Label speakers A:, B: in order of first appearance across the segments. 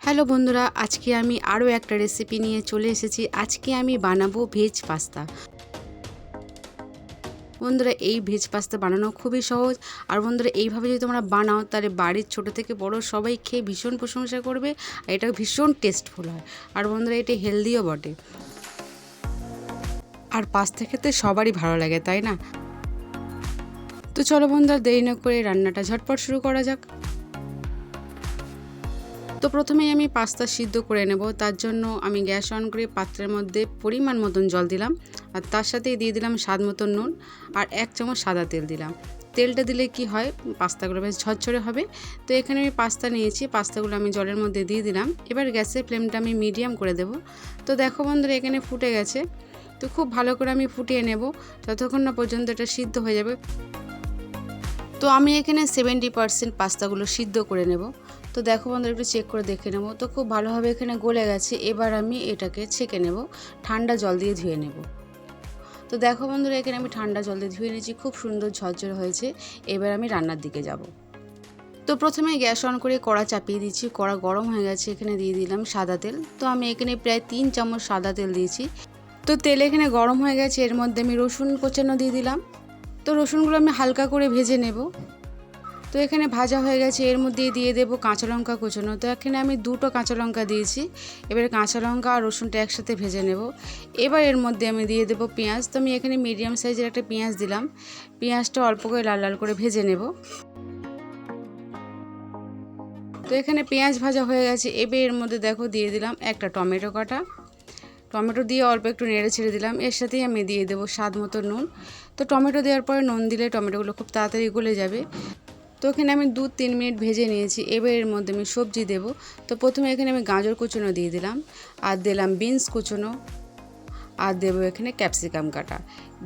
A: Hello বন্ধুরা, আজকে আমি আরও একটা রেসিপি নিয়ে চলে এসেছি। আজকে আমি বানাবো ভেজ পাস্তা। বন্ধুরা, এই ভেজ পাস্তা বানানো খুবই সহজ। আর বন্ধুরা, এইভাবে যদি তোমরা বানাও তাহলে বাড়ির ছোট থেকে বড় সবাই খেয়ে ভীষণ প্রশংসা করবে। আর এটা ভীষণ টেস্টফুল হয়। আর বন্ধুরা, এটা হেলদিও বটে। আর পাস্তা খেতে সবারই ভালো লাগে, তাই না? তো চলো বন্ধুরা, দেরি না করে রান্নাটা ঝটপট শুরু করা যাক। তো প্রথমেই আমি পাস্তা সিদ্ধ করে নেব। তার জন্য আমি গ্যাস অন করে পাত্রের মধ্যে পরিমাণ মতন জল দিলাম, আর তার সাথেই দিয়ে দিলাম স্বাদ মতন নুন, আর 1 চামচ সাদা তেল দিলাম। তেলটা দিলে কি হয়, পাস্তাগুলো বেশ ঝরঝরে হবে। তো এখানে আমি পাস্তা নিয়েছি, পাস্তাগুলো আমি জলের মধ্যে দিয়ে দিলাম। এবার গ্যাসের ফ্লেমটা আমি মিডিয়াম করে দেব। তো দেখো বন্ধুরা, এখানে ফুটে গেছে। তো খুব ভালো করে আমি ফুটিয়ে নেব যতক্ষণ না পর্যন্ত এটা সিদ্ধ হয়ে যাবে। তো আমি এখানে 70% পাস্তাগুলো সিদ্ধ করে নেব। তো দেখো বন্ধুরা, একটু চেক করে দেখে নেব। তো খুব ভালোভাবে এখানে গলে গেছে। এবার আমি এটাকে ছেঁকে নেব, ঠান্ডা জল দিয়ে ধুয়ে নেব। তো দেখো বন্ধুরা, এখানে আমি ঠান্ডা জল দিয়ে ধুয়ে নিয়েছি, খুব সুন্দর ঝরঝরে হয়েছে। এবার আমি রান্নার দিকে যাব। তো প্রথমে গ্যাস অন করে কড়া চাপিয়ে দিচ্ছি। কড়া গরম হয়ে গেছে, এখানে দিয়ে দিলাম সাদা তেল। তো আমি এখানে প্রায় 3 চামচ সাদা তেল দিয়েছি। তো তেল এখানে গরম হয়ে গেছে, এর মধ্যে আমি রসুন কোচানো দিয়ে দিলাম। তো রসুনগুলো আমি হালকা করে ভেজে নেব। তো এখানে ভাজা হয়ে গেছে, এর মধ্যে দিয়ে দেব কাঁচা লঙ্কা কুচনো। তো এখানে আমি 2টো কাঁচা লঙ্কা দিয়েছি। এবার কাঁচা লঙ্কা আর রসুনটা একসাথে ভেজে নেব। এবার এর মধ্যে আমি দিয়ে দেব পেঁয়াজ। তো আমি এখানে মিডিয়াম সাইজের একটা পেঁয়াজ দিলাম। পেঁয়াজটা অল্প করে লাল লাল করে ভেজে নেব। তো এখানে পেঁয়াজ ভাজা হয়ে গেছে। এবার এর মধ্যে দেখো দিয়ে দিলাম একটা টমেটো কাটা। টমেটো দিয়ে অল্প একটু নেড়ে ছেড়ে দিলাম। এর সাথেই আমি দিয়ে দেবো স্বাদ মতো নুন। তো টমেটো দেওয়ার পরে নুন দিলে টমেটোগুলো খুব তাড়াতাড়ি গলে যাবে। তো এখানে আমি 2-3 মিনিট ভেজে নিয়েছি। এবার এর মধ্যে আমি সবজি দেব। তো প্রথমে এখানে আমি গাজর কুচনো দিয়ে দিলাম, আর দিলাম বিনস কুচনো, আর দেবো এখানে ক্যাপসিকাম কাটা।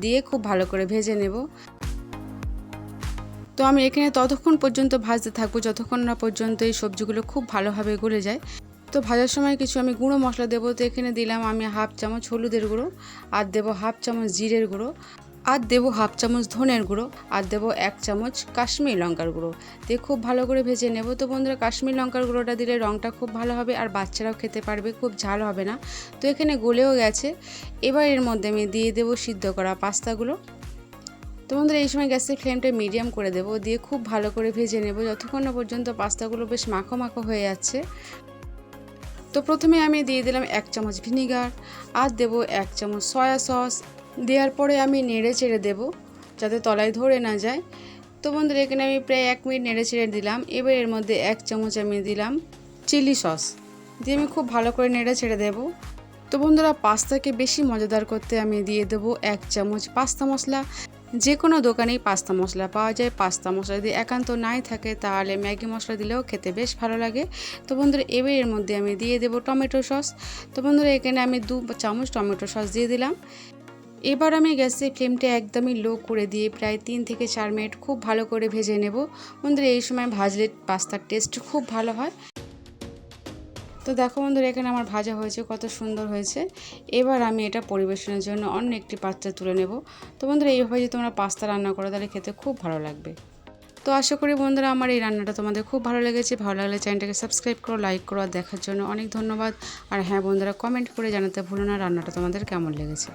A: দিয়ে খুব ভালো করে ভেজে নেব। তো আমি এখানে ততক্ষণ পর্যন্ত ভাজতে থাকবো যতক্ষণ না পর্যন্ত এই সবজিগুলো খুব ভালোভাবে গলে যায়। তো ভাজার সময় কিছু আমি গুঁড়ো মশলা দেবো। তো এখানে দিলাম আমি 1/2 চামচ হলুদের গুঁড়ো, আর দেবো 1/2 চামচ জিরের গুঁড়ো, আর দেবো 1/2 চামচ ধনের গুঁড়ো, আর দেবো 1 চামচ কাশ্মীরি লঙ্কার গুঁড়ো। দিয়ে খুব ভালো করে ভেজে নেব। তো বন্ধুরা, কাশ্মীরি লঙ্কার গুঁড়োটা দিলে রঙটা খুব ভালো হবে, আর বাচ্চারাও খেতে পারবে, খুব ঝাল হবে না। তো এখানে গলেও গেছে। এবার এর মধ্যে আমি দিয়ে দেবো সিদ্ধ করা পাস্তাগুলো। তো বন্ধুরা, এই সময় গ্যাসের ফ্লেমটা মিডিয়াম করে দেবো। দিয়ে খুব ভালো করে ভেজে নেব যতক্ষণ না পর্যন্ত পাস্তাগুলো বেশ মাখো মাখো হয়ে যাচ্ছে। তো প্রথমে আমি দিয়ে দিলাম 1 চামচ ভিনিগার, আর দেবো 1 চামচ সয়া সস। দেওয়ার পরে আমি নেড়ে চেড়ে দেবো যাতে তলায় ধরে না যায়। তো বন্ধুরা, এখানে আমি প্রায় 1 মিনিট নেড়ে চেড়ে দিলাম। এবার এর মধ্যে 1 চামচ আমি দিলাম চিলি সস, দিয়ে আমি খুব ভালো করে নেড়ে ছেড়ে দেবো। তো বন্ধুরা, পাস্তাকে বেশি মজাদার করতে আমি দিয়ে দেবো 1 চামচ পাস্তা মশলা। যে কোনো দোকানেই পাস্তা মশলা পাওয়া যায়। পাস্তা মশলা যদি একান্ত নাই থাকে তাহলে ম্যাগি মশলা দিলেও খেতে বেশ ভালো লাগে। তো বন্ধুরা, এবার এর মধ্যে আমি দিয়ে দেবো টমেটো সস। তো বন্ধুরা, এখানে আমি 2 চামচ টমেটো সস দিয়ে দিলাম। এবার আমি গ্যাসের ফ্লেমটা একদমই লো করে দিয়ে প্রায় 3 থেকে 4 মিনিট খুব ভালো করে ভেজে নেব। বন্ধুরা, এই সময় ভাজলে পাস্তার টেস্ট খুব ভালো হয়। তো দেখো বন্ধুরা, এখানে আমার ভাজা হয়েছে, কত সুন্দর হয়েছে। এবার আমি এটা পরিবেশনের জন্য অন্য একটি পাত্রে তুলে নেব। তো বন্ধুরা, এইভাবে যদি তোমরা পাস্তা রান্না করো তাহলে খেতে খুব ভালো লাগবে। তো আশা করি বন্ধুরা, আমার এই রান্নাটা তোমাদের খুব ভালো লেগেছে। ভালো লাগলে চ্যানেলটাকে সাবস্ক্রাইব করো, লাইক করো, আর দেখার জন্য অনেক ধন্যবাদ। আর হ্যাঁ বন্ধুরা, কমেন্ট করে জানাতে ভুলো না রান্নাটা তোমাদের কেমন লেগেছে।